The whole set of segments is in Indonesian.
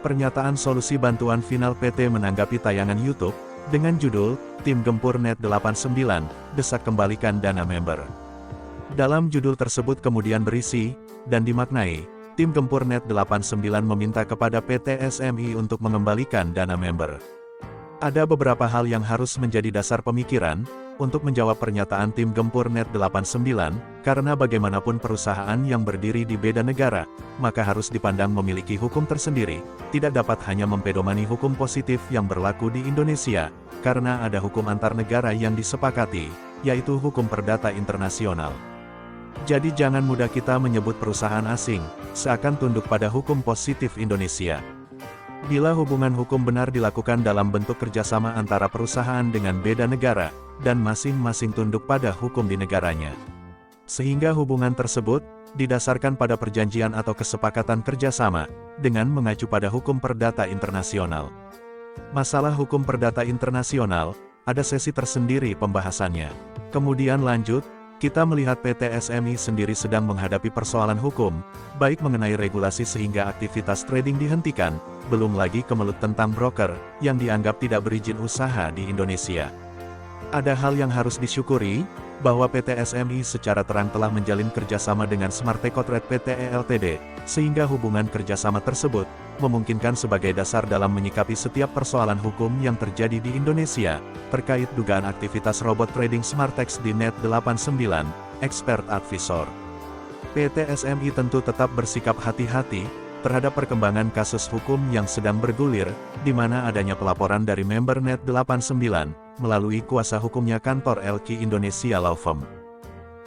Pernyataan solusi bantuan final PT menanggapi tayangan YouTube, dengan judul, Tim Gempur Net 89, Desak Kembalikan Dana Member. Dalam judul tersebut kemudian berisi, dan dimaknai, Tim Gempur Net 89 meminta kepada PT SMI untuk mengembalikan dana member. Ada beberapa hal yang harus menjadi dasar pemikiran, untuk menjawab pernyataan Tim Gempur Net 89, karena bagaimanapun perusahaan yang berdiri di beda negara, maka harus dipandang memiliki hukum tersendiri, tidak dapat hanya mempedomani hukum positif yang berlaku di Indonesia, karena ada hukum antar negara yang disepakati, yaitu hukum perdata internasional. Jadi jangan mudah kita menyebut perusahaan asing, seakan tunduk pada hukum positif Indonesia. Bila hubungan hukum benar dilakukan dalam bentuk kerjasama antara perusahaan dengan beda negara, dan masing-masing tunduk pada hukum di negaranya. Sehingga hubungan tersebut, didasarkan pada perjanjian atau kesepakatan kerjasama, dengan mengacu pada hukum perdata internasional. Masalah hukum perdata internasional, ada sesi tersendiri pembahasannya. Kemudian lanjut, kita melihat PT SMI sendiri sedang menghadapi persoalan hukum, baik mengenai regulasi sehingga aktivitas trading dihentikan, belum lagi kemelut tentang broker, yang dianggap tidak berizin usaha di Indonesia. Ada hal yang harus disyukuri, bahwa PT SMI secara terang telah menjalin kerjasama dengan Smart Teco Trade Pte Ltd, sehingga hubungan kerjasama tersebut, memungkinkan sebagai dasar dalam menyikapi setiap persoalan hukum yang terjadi di Indonesia, terkait dugaan aktivitas robot trading Smartex di Net 89, Expert Advisor. PT SMI tentu tetap bersikap hati-hati, terhadap perkembangan kasus hukum yang sedang bergulir, di mana adanya pelaporan dari member Net 89, melalui kuasa hukumnya kantor LQ Indonesia Law Firm.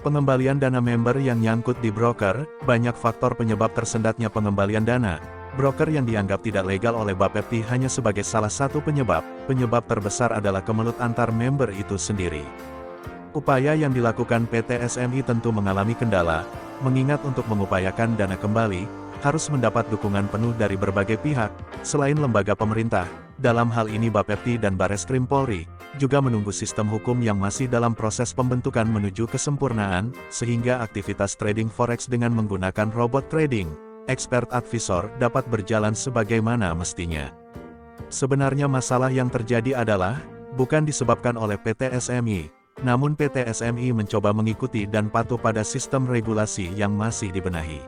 Pengembalian dana member yang nyangkut di broker, banyak faktor penyebab tersendatnya pengembalian dana. Broker yang dianggap tidak legal oleh Bapepti hanya sebagai salah satu penyebab terbesar adalah kemelut antar member itu sendiri. Upaya yang dilakukan PT SMI tentu mengalami kendala, mengingat untuk mengupayakan dana kembali, harus mendapat dukungan penuh dari berbagai pihak, selain lembaga pemerintah, dalam hal ini Bapepti dan Bareskrim Polri, juga menunggu sistem hukum yang masih dalam proses pembentukan menuju kesempurnaan, sehingga aktivitas trading forex dengan menggunakan robot trading, Expert Advisor dapat berjalan sebagaimana mestinya. Sebenarnya masalah yang terjadi adalah, bukan disebabkan oleh PT SMI, namun PT SMI mencoba mengikuti dan patuh pada sistem regulasi yang masih dibenahi.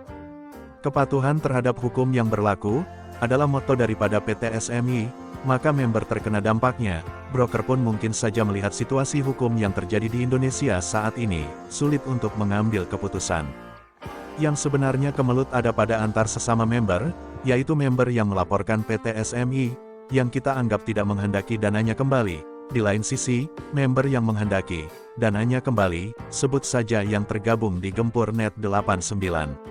Kepatuhan terhadap hukum yang berlaku, adalah moto daripada PT SMI, maka member terkena dampaknya, broker pun mungkin saja melihat situasi hukum yang terjadi di Indonesia saat ini, sulit untuk mengambil keputusan. Yang sebenarnya kemelut ada pada antar sesama member, yaitu member yang melaporkan PT SMI, yang kita anggap tidak menghendaki dananya kembali. Di lain sisi, member yang menghendaki dananya kembali, sebut saja yang tergabung di Gempur Net 89.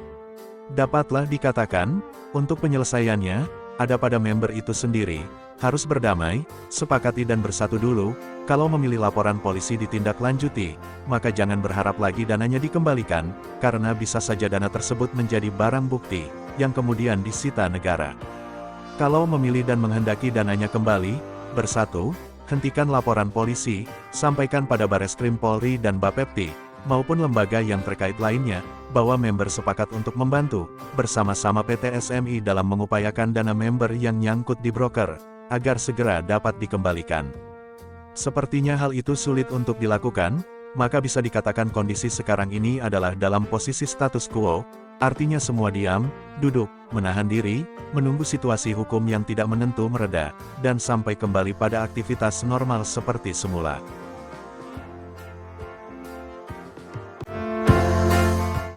Dapatlah dikatakan, untuk penyelesaiannya, ada pada member itu sendiri, harus berdamai, sepakati dan bersatu dulu. Kalau memilih laporan polisi ditindaklanjuti, maka jangan berharap lagi dananya dikembalikan, karena bisa saja dana tersebut menjadi barang bukti, yang kemudian disita negara. Kalau memilih dan menghendaki dananya kembali, bersatu, hentikan laporan polisi, sampaikan pada Bareskrim Polri dan Bapepti, maupun lembaga yang terkait lainnya, bahwa member sepakat untuk membantu, bersama-sama PT SMI dalam mengupayakan dana member yang nyangkut di broker, agar segera dapat dikembalikan. Sepertinya hal itu sulit untuk dilakukan, maka bisa dikatakan kondisi sekarang ini adalah dalam posisi status quo, artinya semua diam, duduk, menahan diri, menunggu situasi hukum yang tidak menentu mereda, dan sampai kembali pada aktivitas normal seperti semula.